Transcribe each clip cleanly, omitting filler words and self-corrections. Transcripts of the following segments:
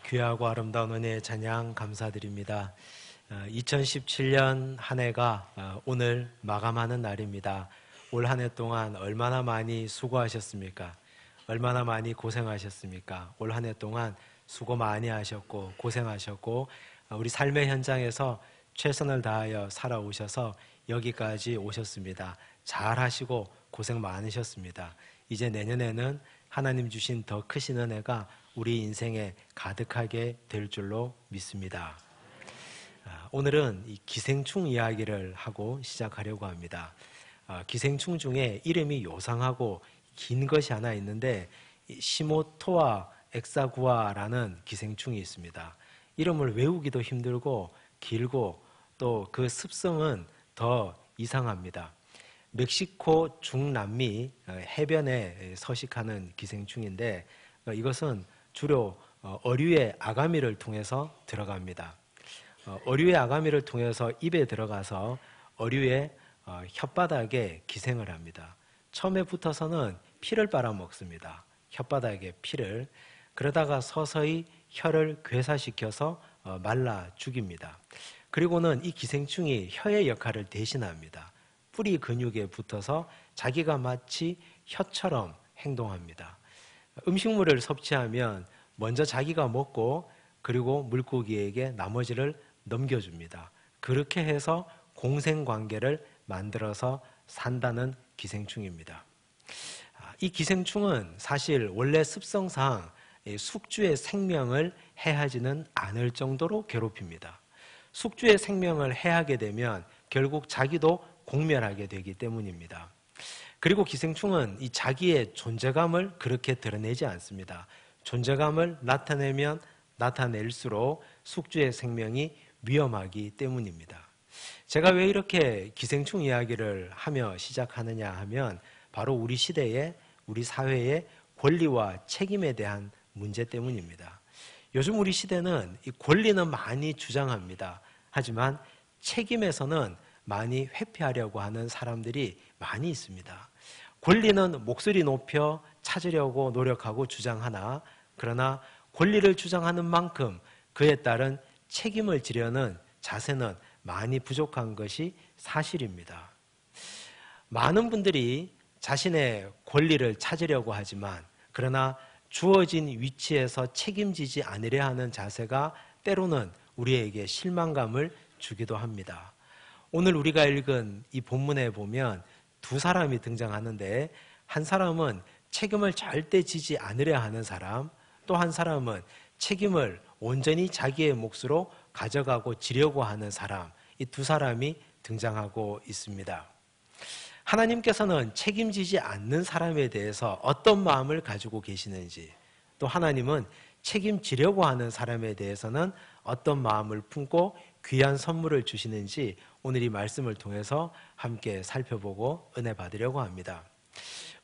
귀하고 아름다운 은혜의 찬양 감사드립니다. 2017년 한 해가 오늘 마감하는 날입니다. 올 한 해 동안 얼마나 많이 수고하셨습니까? 얼마나 많이 고생하셨습니까? 올 한 해 동안 수고 많이 하셨고 고생하셨고 우리 삶의 현장에서 최선을 다하여 살아오셔서 여기까지 오셨습니다. 잘 하시고 고생 많으셨습니다. 이제 내년에는 하나님 주신 더 크신 은혜가 우리 인생에 가득하게 될 줄로 믿습니다. 오늘은 이 기생충 이야기를 하고 시작하려고 합니다. 기생충 중에 이름이 요상하고 긴 것이 하나 있는데 시모토아 엑사구아라는 기생충이 있습니다. 이름을 외우기도 힘들고 길고 또 그 습성은 더 이상합니다. 멕시코 중남미 해변에 서식하는 기생충인데 이것은 주로 어류의 아가미를 통해서 들어갑니다. 어류의 아가미를 통해서 입에 들어가서 어류의 혓바닥에 기생을 합니다. 처음에 붙어서는 피를 빨아먹습니다. 혓바닥에 피를. 그러다가 서서히 혀를 괴사시켜서 말라 죽입니다. 그리고는 이 기생충이 혀의 역할을 대신합니다. 뿌리 근육에 붙어서 자기가 마치 혀처럼 행동합니다. 음식물을 섭취하면 먼저 자기가 먹고 그리고 물고기에게 나머지를 넘겨줍니다. 그렇게 해서 공생관계를 만들어서 산다는 기생충입니다. 이 기생충은 사실 원래 습성상 숙주의 생명을 해하지는 않을 정도로 괴롭힙니다. 숙주의 생명을 해하게 되면 결국 자기도 공멸하게 되기 때문입니다. 그리고 기생충은 이 자기의 존재감을 그렇게 드러내지 않습니다. 존재감을 나타내면 나타낼수록 숙주의 생명이 위험하기 때문입니다. 제가 왜 이렇게 기생충 이야기를 하며 시작하느냐 하면 바로 우리 시대의 우리 사회의 권리와 책임에 대한 문제 때문입니다. 요즘 우리 시대는 이 권리는 많이 주장합니다. 하지만 책임에서는 많이 회피하려고 하는 사람들이 많이 있습니다. 권리는 목소리 높여 찾으려고 노력하고 주장하나 그러나 권리를 주장하는 만큼 그에 따른 책임을 지려는 자세는 많이 부족한 것이 사실입니다. 많은 분들이 자신의 권리를 찾으려고 하지만 그러나 주어진 위치에서 책임지지 않으려 하는 자세가 때로는 우리에게 실망감을 주기도 합니다. 오늘 우리가 읽은 이 본문에 보면 두 사람이 등장하는데 한 사람은 책임을 절대 지지 않으려 하는 사람, 또 한 사람은 책임을 온전히 자기의 몫으로 가져가고 지려고 하는 사람, 이 두 사람이 등장하고 있습니다. 하나님께서는 책임지지 않는 사람에 대해서 어떤 마음을 가지고 계시는지, 또 하나님은 책임지려고 하는 사람에 대해서는 어떤 마음을 품고 귀한 선물을 주시는지 오늘 이 말씀을 통해서 함께 살펴보고 은혜 받으려고 합니다.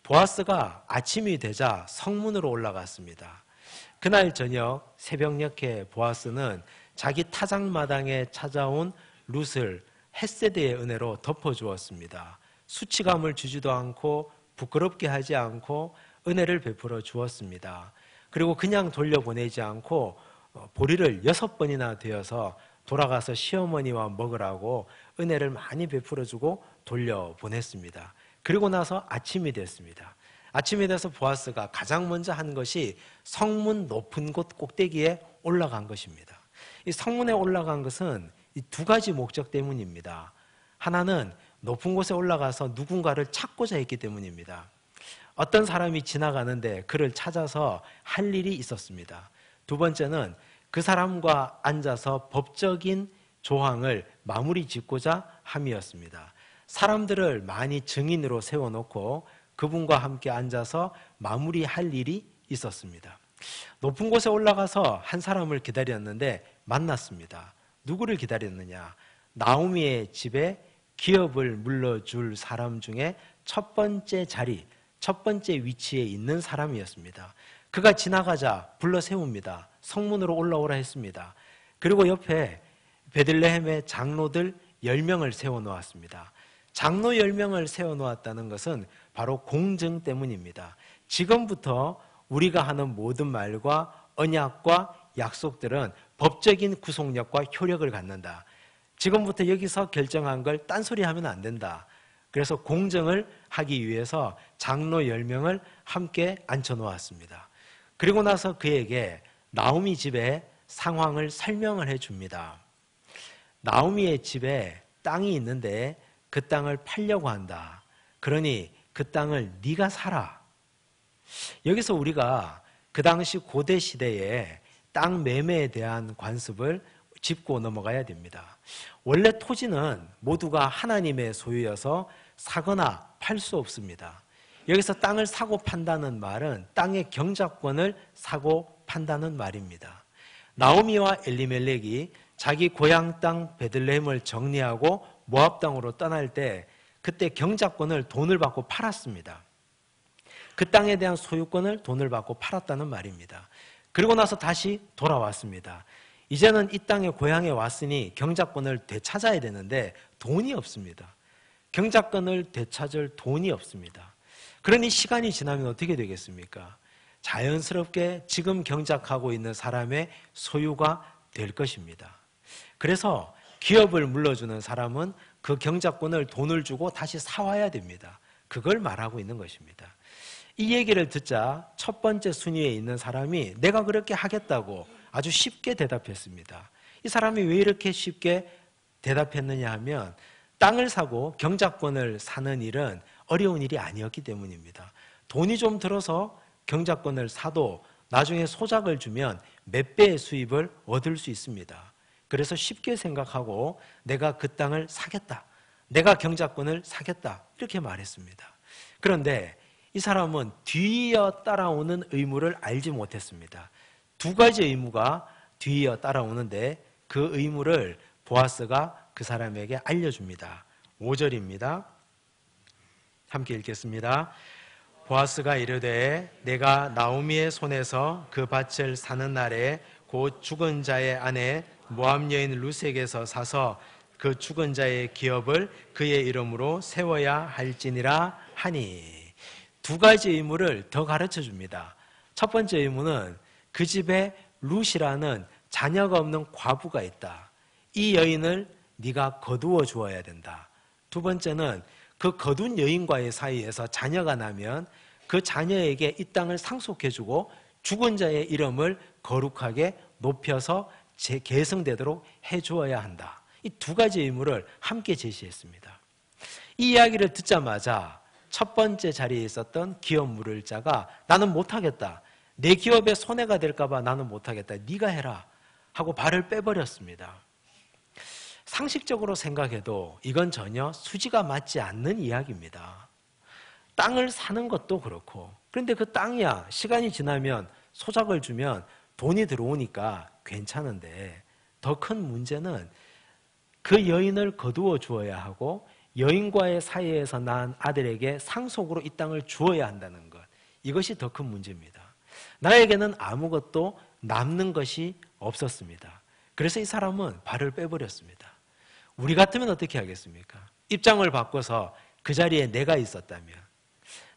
보아스가 아침이 되자 성문으로 올라갔습니다. 그날 저녁 새벽녘에 보아스는 자기 타작마당에 찾아온 룻을 헷세드의 은혜로 덮어주었습니다. 수치감을 주지도 않고 부끄럽게 하지 않고 은혜를 베풀어 주었습니다. 그리고 그냥 돌려보내지 않고 보리를 6번이나 되어서 돌아가서 시어머니와 먹으라고 은혜를 많이 베풀어주고 돌려보냈습니다. 그리고 나서 아침이 됐습니다. 아침이 돼서 보아스가 가장 먼저 한 것이 성문 높은 곳 꼭대기에 올라간 것입니다. 이 성문에 올라간 것은 이 두 가지 목적 때문입니다. 하나는 높은 곳에 올라가서 누군가를 찾고자 했기 때문입니다. 어떤 사람이 지나가는데 그를 찾아서 할 일이 있었습니다. 두 번째는 그 사람과 앉아서 법적인 조항을 마무리 짓고자 함이었습니다. 사람들을 많이 증인으로 세워놓고 그분과 함께 앉아서 마무리할 일이 있었습니다. 높은 곳에 올라가서 한 사람을 기다렸는데 만났습니다. 누구를 기다렸느냐? 나오미의 집에 기업을 물려줄 사람 중에 첫 번째 자리, 첫 번째 위치에 있는 사람이었습니다. 그가 지나가자 불러 세웁니다. 성문으로 올라오라 했습니다. 그리고 옆에 베들레헴의 장로들 10명을 세워놓았습니다. 장로 10명을 세워놓았다는 것은 바로 공증 때문입니다. 지금부터 우리가 하는 모든 말과 언약과 약속들은 법적인 구속력과 효력을 갖는다. 지금부터 여기서 결정한 걸 딴소리하면 안 된다. 그래서 공정을 하기 위해서 장로 10명을 함께 앉혀놓았습니다. 그리고 나서 그에게 나오미 집의 상황을 설명을 해줍니다. 나오미의 집에 땅이 있는데 그 땅을 팔려고 한다. 그러니 그 땅을 네가 사라. 여기서 우리가 그 당시 고대 시대에 땅 매매에 대한 관습을 짚고 넘어가야 됩니다. 원래 토지는 모두가 하나님의 소유여서 사거나 팔 수 없습니다. 여기서 땅을 사고 판다는 말은 땅의 경작권을 사고 판다는 말입니다. 나오미와 엘리멜렉이 자기 고향 땅 베들레헴을 정리하고 모압 땅으로 떠날 때 그때 경작권을 돈을 받고 팔았습니다. 그 땅에 대한 소유권을 돈을 받고 팔았다는 말입니다. 그리고 나서 다시 돌아왔습니다. 이제는 이 땅에 고향에 왔으니 경작권을 되찾아야 되는데 돈이 없습니다. 경작권을 되찾을 돈이 없습니다. 그러니 시간이 지나면 어떻게 되겠습니까? 자연스럽게 지금 경작하고 있는 사람의 소유가 될 것입니다. 그래서 기업을 물러주는 사람은 그 경작권을 돈을 주고 다시 사와야 됩니다. 그걸 말하고 있는 것입니다. 이 얘기를 듣자 첫 번째 순위에 있는 사람이 내가 그렇게 하겠다고 아주 쉽게 대답했습니다. 이 사람이 왜 이렇게 쉽게 대답했느냐 하면 땅을 사고 경작권을 사는 일은 어려운 일이 아니었기 때문입니다. 돈이 좀 들어서 경작권을 사도 나중에 소작을 주면 몇 배의 수입을 얻을 수 있습니다. 그래서 쉽게 생각하고 내가 그 땅을 사겠다. 내가 경작권을 사겠다. 이렇게 말했습니다. 그런데 이 사람은 뒤이어 따라오는 의무를 알지 못했습니다. 두 가지 의무가 뒤이어 따라오는데 그 의무를 보아스가 그 사람에게 알려줍니다. 5절입니다. 함께 읽겠습니다. 보아스가 이르되 내가 나오미의 손에서 그 밭을 사는 날에 곧 죽은 자의 아내 모압 여인 루색에서 사서 그 죽은 자의 기업을 그의 이름으로 세워야 할지니라 하니. 두 가지 의무를 더 가르쳐 줍니다. 첫 번째 의무는 그 집에 룻이라는 자녀가 없는 과부가 있다. 이 여인을 네가 거두어 주어야 된다. 두 번째는 그 거둔 여인과의 사이에서 자녀가 나면 그 자녀에게 이 땅을 상속해주고 죽은 자의 이름을 거룩하게 높여서 계승되도록 해주어야 한다. 이 두 가지 의무를 함께 제시했습니다. 이 이야기를 듣자마자 첫 번째 자리에 있었던 기업 물을 자가 나는 못하겠다. 내 기업에 손해가 될까 봐 나는 못하겠다. 네가 해라 하고 발을 빼버렸습니다. 상식적으로 생각해도 이건 전혀 수지가 맞지 않는 이야기입니다. 땅을 사는 것도 그렇고 그런데 그 땅이야 시간이 지나면 소작을 주면 돈이 들어오니까 괜찮은데 더 큰 문제는 그 여인을 거두어 주어야 하고 여인과의 사이에서 난 아들에게 상속으로 이 땅을 주어야 한다는 것. 이것이 더 큰 문제입니다. 나에게는 아무것도 남는 것이 없었습니다. 그래서 이 사람은 발을 빼버렸습니다. 우리 같으면 어떻게 하겠습니까? 입장을 바꿔서 그 자리에 내가 있었다면,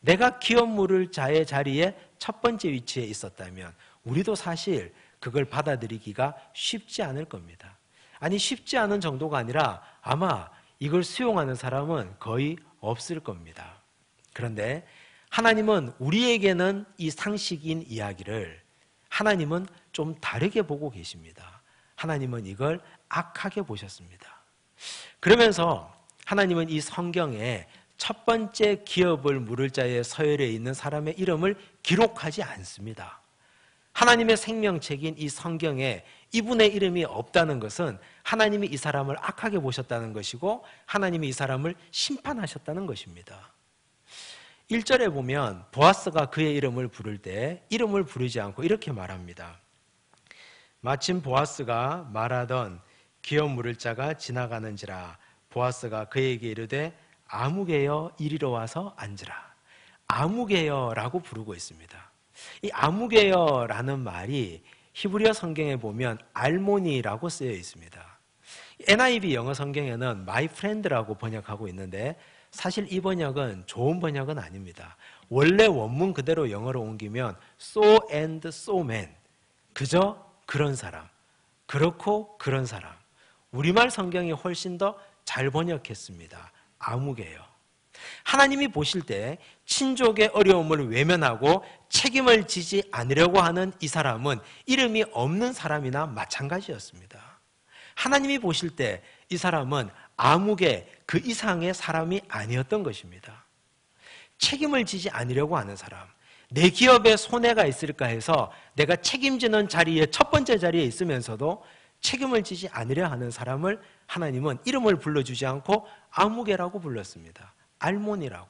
내가 기업 물을 자의 자리에 첫 번째 위치에 있었다면 우리도 사실 그걸 받아들이기가 쉽지 않을 겁니다. 아니 쉽지 않은 정도가 아니라 아마 이걸 수용하는 사람은 거의 없을 겁니다. 그런데 하나님은 우리에게는 이 상식인 이야기를 하나님은 좀 다르게 보고 계십니다. 하나님은 이걸 악하게 보셨습니다. 그러면서 하나님은 이 성경에 첫 번째 기업을 물을 자의 서열에 있는 사람의 이름을 기록하지 않습니다. 하나님의 생명책인 이 성경에 이분의 이름이 없다는 것은 하나님이 이 사람을 악하게 보셨다는 것이고 하나님이 이 사람을 심판하셨다는 것입니다. 1절에 보면 보아스가 그의 이름을 부를 때 이름을 부르지 않고 이렇게 말합니다. 마침 보아스가 말하던 기업 물을 자가 지나가는지라 보아스가 그에게 이르되 아무개여 이리로 와서 앉으라. 아무개여라고 부르고 있습니다. 이 아무개여라는 말이 히브리어 성경에 보면 알모니라고 쓰여 있습니다. NIV 영어 성경에는 my friend라고 번역하고 있는데 사실 이 번역은 좋은 번역은 아닙니다. 원래 원문 그대로 영어로 옮기면 so and so man, 그저 그런 사람, 그렇고 그런 사람. 우리말 성경이 훨씬 더 잘 번역했습니다. 아무개요. 하나님이 보실 때 친족의 어려움을 외면하고 책임을 지지 않으려고 하는 이 사람은 이름이 없는 사람이나 마찬가지였습니다. 하나님이 보실 때 이 사람은 아무개 그 이상의 사람이 아니었던 것입니다. 책임을 지지 않으려고 하는 사람, 내 기업에 손해가 있을까 해서 내가 책임지는 자리에 첫 번째 자리에 있으면서도 책임을 지지 않으려 하는 사람을 하나님은 이름을 불러주지 않고 아무개라고 불렀습니다. 알몬이라고.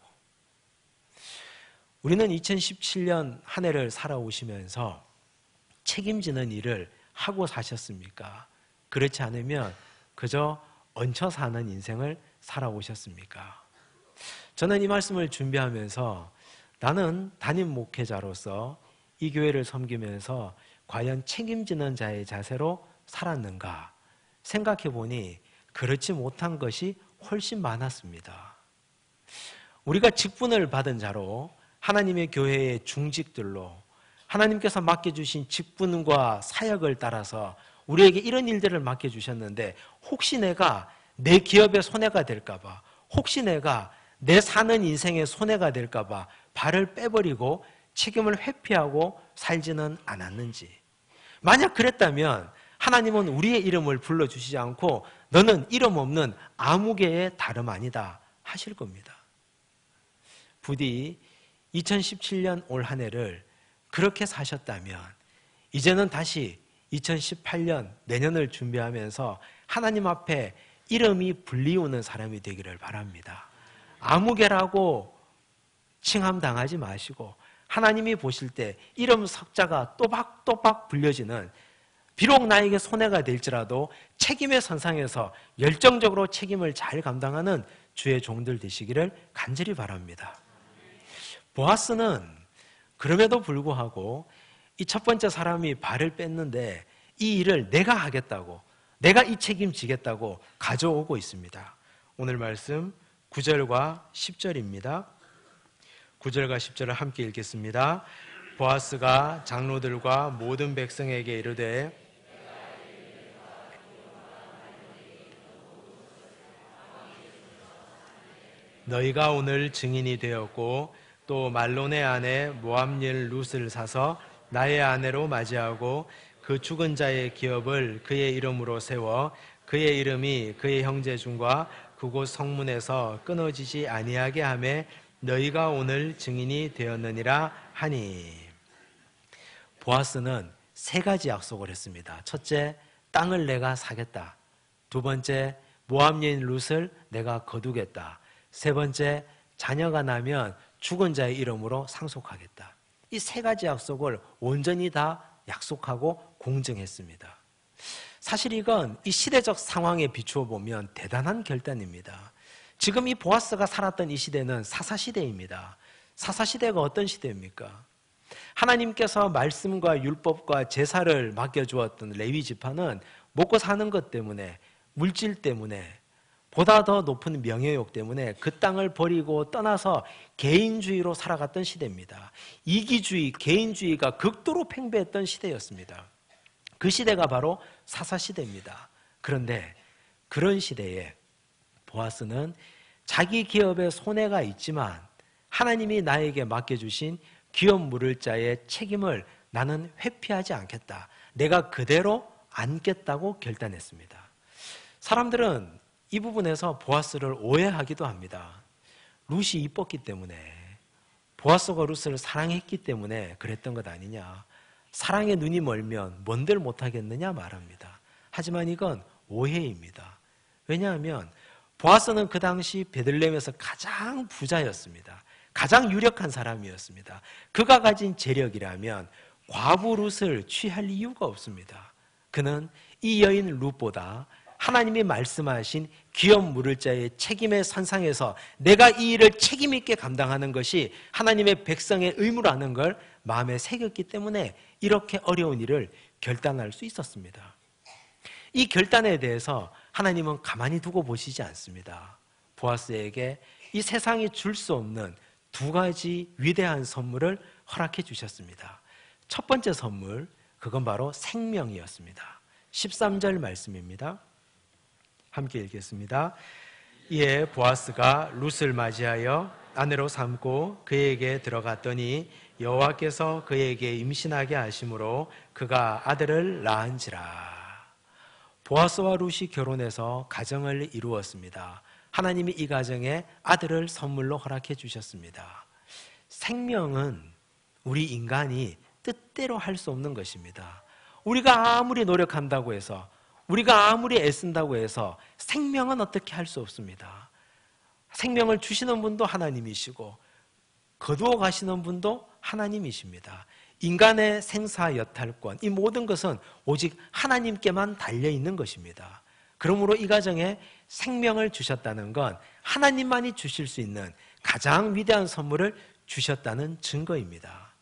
우리는 2017년 한 해를 살아오시면서 책임지는 일을 하고 사셨습니까? 그렇지 않으면 그저 얹혀 사는 인생을 살아오셨습니까? 저는 이 말씀을 준비하면서 나는 담임 목회자로서 이 교회를 섬기면서 과연 책임지는 자의 자세로 살았는가 생각해 보니 그렇지 못한 것이 훨씬 많았습니다. 우리가 직분을 받은 자로 하나님의 교회의 중직들로 하나님께서 맡겨주신 직분과 사역을 따라서 우리에게 이런 일들을 맡겨주셨는데 혹시 내가 내 기업에 손해가 될까 봐, 혹시 내가 내 사는 인생에 손해가 될까 봐 발을 빼버리고 책임을 회피하고 살지는 않았는지. 만약 그랬다면 하나님은 우리의 이름을 불러주시지 않고 너는 이름 없는 아무개의 다름 아니다 하실 겁니다. 부디 2017년 올 한 해를 그렇게 사셨다면 이제는 다시 2018년 내년을 준비하면서 하나님 앞에 이름이 불리우는 사람이 되기를 바랍니다. 아무개라고 칭함당하지 마시고 하나님이 보실 때 이름 석자가 또박또박 불려지는, 비록 나에게 손해가 될지라도 책임의 선상에서 열정적으로 책임을 잘 감당하는 주의 종들 되시기를 간절히 바랍니다. 보아스는 그럼에도 불구하고 이 첫 번째 사람이 발을 뺐는데 이 일을 내가 하겠다고, 내가 이 책임지겠다고 가져오고 있습니다. 오늘 말씀 9절과 10절입니다. 9절과 10절을 함께 읽겠습니다. 보아스가 장로들과 모든 백성에게 이르되 너희가 오늘 증인이 되었고 또 말론의 아내 모압일 룻을 사서 나의 아내로 맞이하고 그 죽은 자의 기업을 그의 이름으로 세워 그의 이름이 그의 형제 중과 그곳 성문에서 끊어지지 아니하게 하매 너희가 오늘 증인이 되었느니라 하니. 보아스는 세 가지 약속을 했습니다. 첫째, 땅을 내가 사겠다. 두 번째, 모압 여인 룻을 내가 거두겠다. 세 번째, 자녀가 나면 죽은 자의 이름으로 상속하겠다. 이 세 가지 약속을 온전히 다 약속하고 공증했습니다. 사실 이건 이 시대적 상황에 비추어 보면 대단한 결단입니다. 지금 이 보아스가 살았던 이 시대는 사사시대입니다. 사사시대가 어떤 시대입니까? 하나님께서 말씀과 율법과 제사를 맡겨주었던 레위 지파는 먹고 사는 것 때문에, 물질 때문에, 보다 더 높은 명예욕 때문에 그 땅을 버리고 떠나서 개인주의로 살아갔던 시대입니다. 이기주의, 개인주의가 극도로 팽배했던 시대였습니다. 그 시대가 바로 사사시대입니다. 그런데 그런 시대에 보아스는 자기 기업에 손해가 있지만 하나님이 나에게 맡겨주신 기업 물을 자의 책임을 나는 회피하지 않겠다. 내가 그대로 안겠다고 결단했습니다. 사람들은 이 부분에서 보아스를 오해하기도 합니다. 룻이 이뻤기 때문에, 보아스가 룻을 사랑했기 때문에 그랬던 것 아니냐, 사랑에 눈이 멀면 뭔들 못하겠느냐 말합니다. 하지만 이건 오해입니다. 왜냐하면 보아스는 그 당시 베들레헴에서 가장 부자였습니다. 가장 유력한 사람이었습니다. 그가 가진 재력이라면 과부 룻을 취할 이유가 없습니다. 그는 이 여인 룻보다 하나님이 말씀하신 기업 물을 자의 책임의 선상에서 내가 이 일을 책임 있게 감당하는 것이 하나님의 백성의 의무라는 걸 마음에 새겼기 때문에 이렇게 어려운 일을 결단할 수 있었습니다. 이 결단에 대해서 하나님은 가만히 두고 보시지 않습니다. 보아스에게 이 세상이 줄 수 없는 두 가지 위대한 선물을 허락해 주셨습니다. 첫 번째 선물, 그건 바로 생명이었습니다. 13절 말씀입니다. 함께 읽겠습니다. 이에 보아스가 룻을 맞이하여 아내로 삼고 그에게 들어갔더니 여호와께서 그에게 임신하게 하심으로 그가 아들을 낳은지라. 보아스와 룻이 결혼해서 가정을 이루었습니다. 하나님이 이 가정에 아들을 선물로 허락해 주셨습니다. 생명은 우리 인간이 뜻대로 할 수 없는 것입니다. 우리가 아무리 노력한다고 해서, 우리가 아무리 애쓴다고 해서 생명은 어떻게 할 수 없습니다. 생명을 주시는 분도 하나님이시고 거두어 가시는 분도 하나님이십니다. 인간의 생사여탈권, 이 모든 것은 오직 하나님께만 달려있는 것입니다. 그러므로 이 가정에 생명을 주셨다는 건 하나님만이 주실 수 있는 가장 위대한 선물을 주셨다는 증거입니다.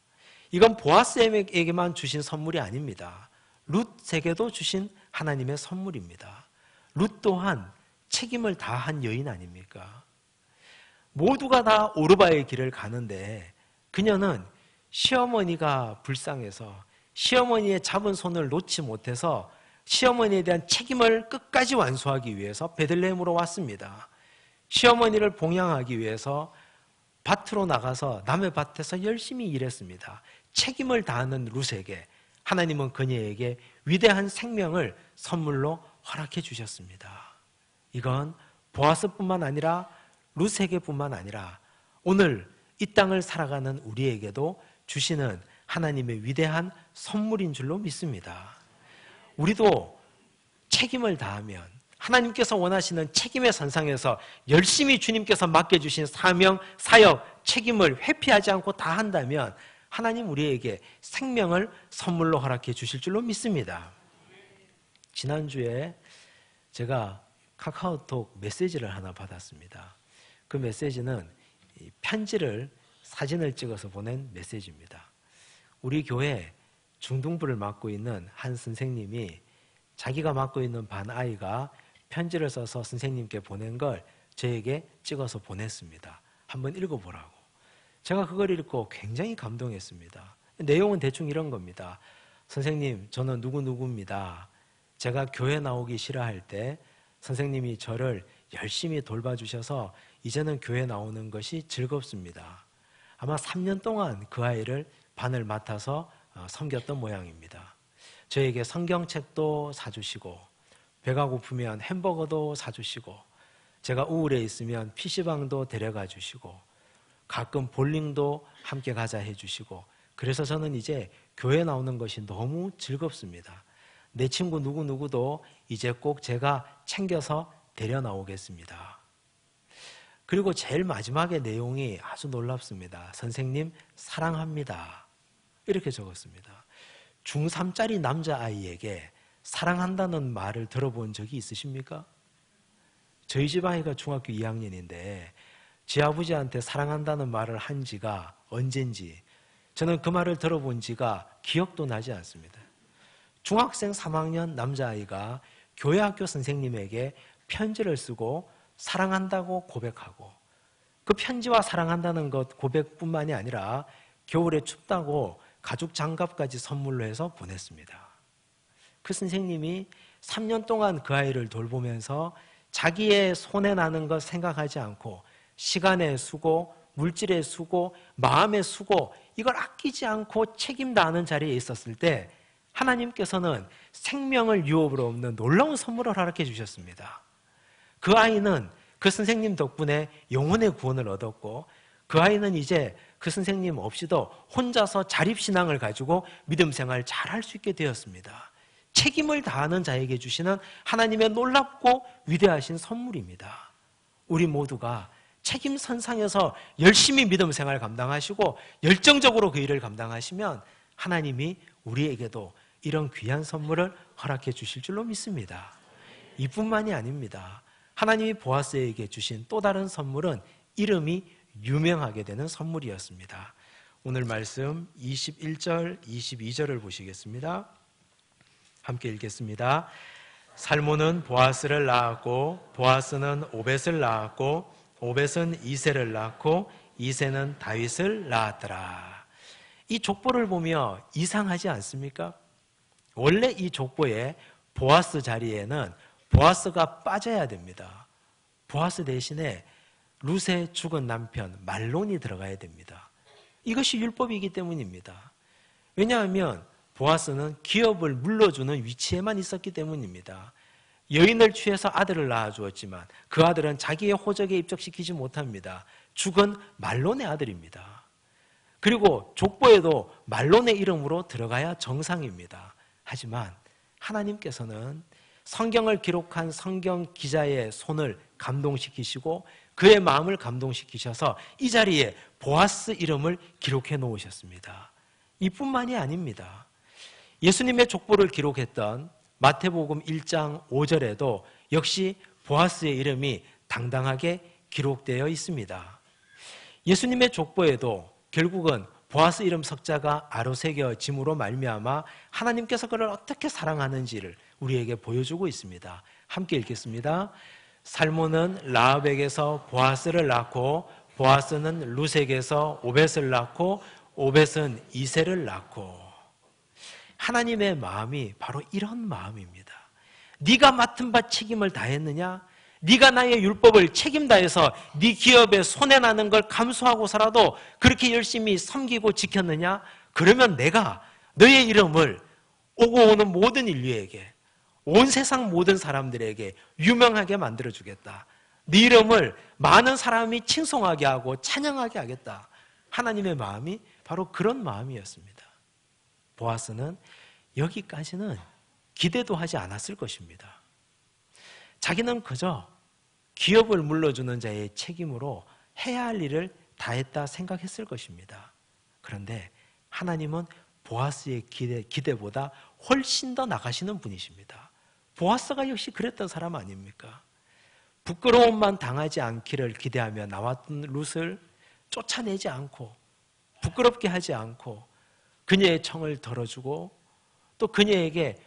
이건 보아스에게만 주신 선물이 아닙니다. 룻에게도 주신 하나님의 선물입니다. 룻 또한 책임을 다한 여인 아닙니까? 모두가 다 오르바의 길을 가는데 그녀는 시어머니가 불쌍해서 시어머니의 잡은 손을 놓지 못해서 시어머니에 대한 책임을 끝까지 완수하기 위해서 베들레헴으로 왔습니다. 시어머니를 봉양하기 위해서 밭으로 나가서 남의 밭에서 열심히 일했습니다. 책임을 다하는 룻에게 하나님은 그녀에게 위대한 생명을 선물로 허락해 주셨습니다. 이건 보아스뿐만 아니라 룻에게뿐만 아니라 오늘 이 땅을 살아가는 우리에게도 주시는 하나님의 위대한 선물인 줄로 믿습니다. 우리도 책임을 다하면 하나님께서 원하시는 책임의 선상에서 열심히 주님께서 맡겨주신 사명, 사역, 책임을 회피하지 않고 다 한다면 하나님 우리에게 생명을 선물로 허락해 주실 줄로 믿습니다. 지난주에 제가 카카오톡 메시지를 하나 받았습니다. 그 메시지는 편지를 사진을 찍어서 보낸 메시지입니다. 우리 교회 중등부를 맡고 있는 한 선생님이 자기가 맡고 있는 반 아이가 편지를 써서 선생님께 보낸 걸 저에게 찍어서 보냈습니다. 한번 읽어보라고. 제가 그걸 읽고 굉장히 감동했습니다. 내용은 대충 이런 겁니다. 선생님, 저는 누구누구입니다. 제가 교회 나오기 싫어할 때 선생님이 저를 열심히 돌봐주셔서 이제는 교회 나오는 것이 즐겁습니다. 아마 3년 동안 그 아이를 반을 맡아서 섬겼던 모양입니다. 저에게 성경책도 사주시고 배가 고프면 햄버거도 사주시고 제가 우울해 있으면 PC방도 데려가 주시고 가끔 볼링도 함께 가자 해주시고 그래서 저는 이제 교회 나오는 것이 너무 즐겁습니다. 내 친구 누구누구도 이제 꼭 제가 챙겨서 데려 나오겠습니다. 그리고 제일 마지막에 내용이 아주 놀랍습니다. 선생님 사랑합니다. 이렇게 적었습니다. 중3짜리 남자아이에게 사랑한다는 말을 들어본 적이 있으십니까? 저희 집 아이가 중학교 2학년인데 제 아버지한테 사랑한다는 말을 한 지가 언젠지 저는 그 말을 들어본 지가 기억도 나지 않습니다. 중학생 3학년 남자아이가 교회 학교 선생님에게 편지를 쓰고 사랑한다고 고백하고 그 편지와 사랑한다는 것 고백뿐만이 아니라 겨울에 춥다고 가죽 장갑까지 선물로 해서 보냈습니다. 그 선생님이 3년 동안 그 아이를 돌보면서 자기의 손에 나는 것 생각하지 않고 시간의 수고, 물질의 수고, 마음의 수고 이걸 아끼지 않고 책임 다하는 자리에 있었을 때 하나님께서는 생명을 유업으로 없는 놀라운 선물을 허락해 주셨습니다. 그 아이는 그 선생님 덕분에 영혼의 구원을 얻었고 그 아이는 이제 그 선생님 없이도 혼자서 자립신앙을 가지고 믿음 생활 잘 할 수 있게 되었습니다. 책임을 다하는 자에게 주시는 하나님의 놀랍고 위대하신 선물입니다. 우리 모두가 책임 선상에서 열심히 믿음 생활 감당하시고 열정적으로 그 일을 감당하시면 하나님이 우리에게도 이런 귀한 선물을 허락해 주실 줄로 믿습니다. 이뿐만이 아닙니다. 하나님이 보아스에게 주신 또 다른 선물은 이름이 유명하게 되는 선물이었습니다. 오늘 말씀 21절, 22절을 보시겠습니다. 함께 읽겠습니다. 살몬은 보아스를 낳았고 보아스는 오벳을 낳았고 오벳은 이새를 낳고 이새는 다윗을 낳았더라. 이 족보를 보며 이상하지 않습니까? 원래 이 족보에 보아스 자리에는 보아스가 빠져야 됩니다. 보아스 대신에 룻의 죽은 남편 말론이 들어가야 됩니다. 이것이 율법이기 때문입니다. 왜냐하면 보아스는 기업을 물러주는 위치에만 있었기 때문입니다. 여인을 취해서 아들을 낳아주었지만 그 아들은 자기의 호적에 입적시키지 못합니다. 죽은 말론의 아들입니다. 그리고 족보에도 말론의 이름으로 들어가야 정상입니다. 하지만 하나님께서는 성경을 기록한 성경 기자의 손을 감동시키시고 그의 마음을 감동시키셔서 이 자리에 보아스 이름을 기록해 놓으셨습니다. 이뿐만이 아닙니다. 예수님의 족보를 기록했던 마태복음 1장 5절에도 역시 보아스의 이름이 당당하게 기록되어 있습니다. 예수님의 족보에도 결국은 보아스 이름 석자가 아로새겨짐으로 말미암아 하나님께서 그를 어떻게 사랑하는지를 우리에게 보여주고 있습니다. 함께 읽겠습니다. 살몬은 라합에게서 보아스를 낳고 보아스는 룻에게서 오벳을 낳고 오벳은 이새를 낳고. 하나님의 마음이 바로 이런 마음입니다. 네가 맡은 바 책임을 다했느냐? 네가 나의 율법을 책임 다해서 네 기업에 손해나는 걸 감수하고서라도 그렇게 열심히 섬기고 지켰느냐? 그러면 내가 너의 이름을 오고 오는 모든 인류에게, 온 세상 모든 사람들에게 유명하게 만들어주겠다. 네 이름을 많은 사람이 칭송하게 하고 찬양하게 하겠다. 하나님의 마음이 바로 그런 마음이었습니다. 보아스는 여기까지는 기대도 하지 않았을 것입니다. 자기는 그저 기업을 물러주는 자의 책임으로 해야 할 일을 다했다 생각했을 것입니다. 그런데 하나님은 보아스의 기대보다 훨씬 더 나가시는 분이십니다. 보아스가 역시 그랬던 사람 아닙니까? 부끄러움만 당하지 않기를 기대하며 나왔던 룻을 쫓아내지 않고 부끄럽게 하지 않고 그녀의 청을 덜어주고 또 그녀에게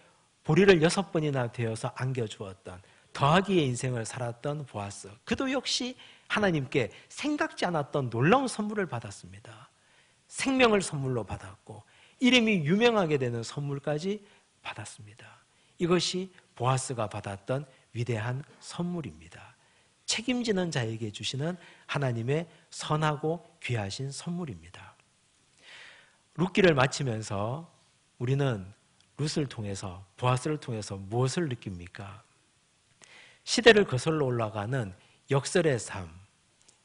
보리를 6번이나 되어서 안겨주었던 더하기의 인생을 살았던 보아스, 그도 역시 하나님께 생각지 않았던 놀라운 선물을 받았습니다. 생명을 선물로 받았고 이름이 유명하게 되는 선물까지 받았습니다. 이것이 보아스가 받았던 위대한 선물입니다. 책임지는 자에게 주시는 하나님의 선하고 귀하신 선물입니다. 룻기를 마치면서 우리는 룻을 통해서, 보아스를 통해서 무엇을 느낍니까? 시대를 거슬러 올라가는 역설의 삶,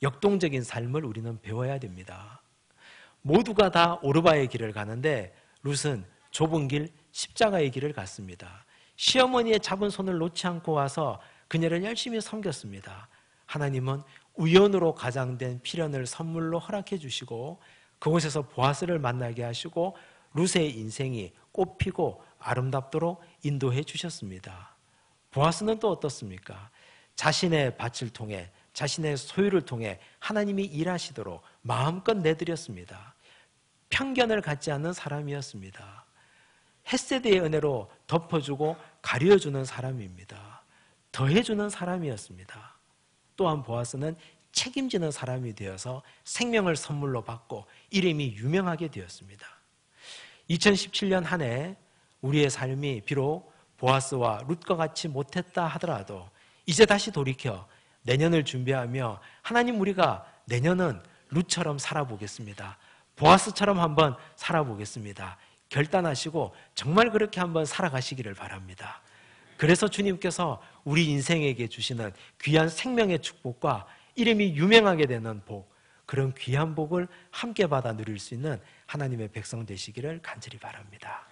역동적인 삶을 우리는 배워야 됩니다. 모두가 다 오르바의 길을 가는데 룻은 좁은 길, 십자가의 길을 갔습니다. 시어머니의 잡은 손을 놓지 않고 와서 그녀를 열심히 섬겼습니다. 하나님은 우연으로 가장된 필연을 선물로 허락해 주시고 그곳에서 보아스를 만나게 하시고 룻의 인생이 꽃피고 아름답도록 인도해 주셨습니다. 보아스는 또 어떻습니까? 자신의 밭을 통해, 자신의 소유를 통해 하나님이 일하시도록 마음껏 내드렸습니다. 편견을 갖지 않는 사람이었습니다. 헷세대의 은혜로 덮어주고 가려주는 사람입니다. 더해주는 사람이었습니다. 또한 보아스는 책임지는 사람이 되어서 생명을 선물로 받고 이름이 유명하게 되었습니다. 2017년 한 해 우리의 삶이 비록 보아스와 룻과 같이 못했다 하더라도 이제 다시 돌이켜 내년을 준비하며 하나님, 우리가 내년은 룻처럼 살아보겠습니다. 보아스처럼 한번 살아보겠습니다. 결단하시고 정말 그렇게 한번 살아가시기를 바랍니다. 그래서 주님께서 우리 인생에게 주시는 귀한 생명의 축복과 이름이 유명하게 되는 복, 그런 귀한 복을 함께 받아 누릴 수 있는 하나님의 백성 되시기를 간절히 바랍니다.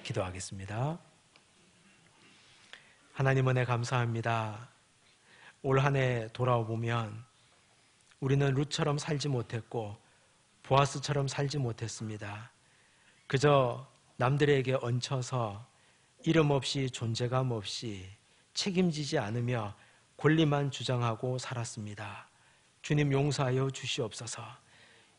기도하겠습니다. 하나님 은혜 감사합니다. 올 한 해 돌아보면 우리는 룻처럼 살지 못했고 보아스처럼 살지 못했습니다. 그저 남들에게 얹혀서 이름 없이 존재감 없이 책임지지 않으며 권리만 주장하고 살았습니다. 주님 용서하여 주시옵소서.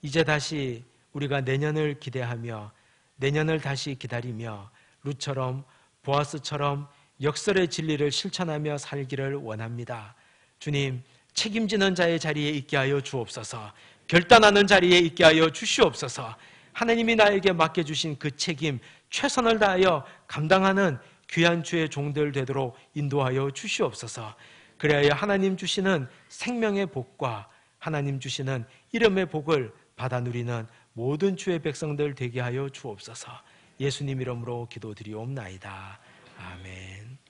이제 다시 우리가 내년을 기대하며 내년을 다시 기다리며 룻처럼 보아스처럼 역설의 진리를 실천하며 살기를 원합니다. 주님, 책임지는 자의 자리에 있게 하여 주옵소서. 결단하는 자리에 있게 하여 주시옵소서. 하나님이 나에게 맡겨주신 그 책임 최선을 다하여 감당하는 귀한 주의 종들 되도록 인도하여 주시옵소서. 그래야 하나님 주시는 생명의 복과 하나님 주시는 이름의 복을 받아 누리는 모든 주의 백성들 되게 하여 주옵소서. 예수님 이름으로 기도드리옵나이다. 아멘.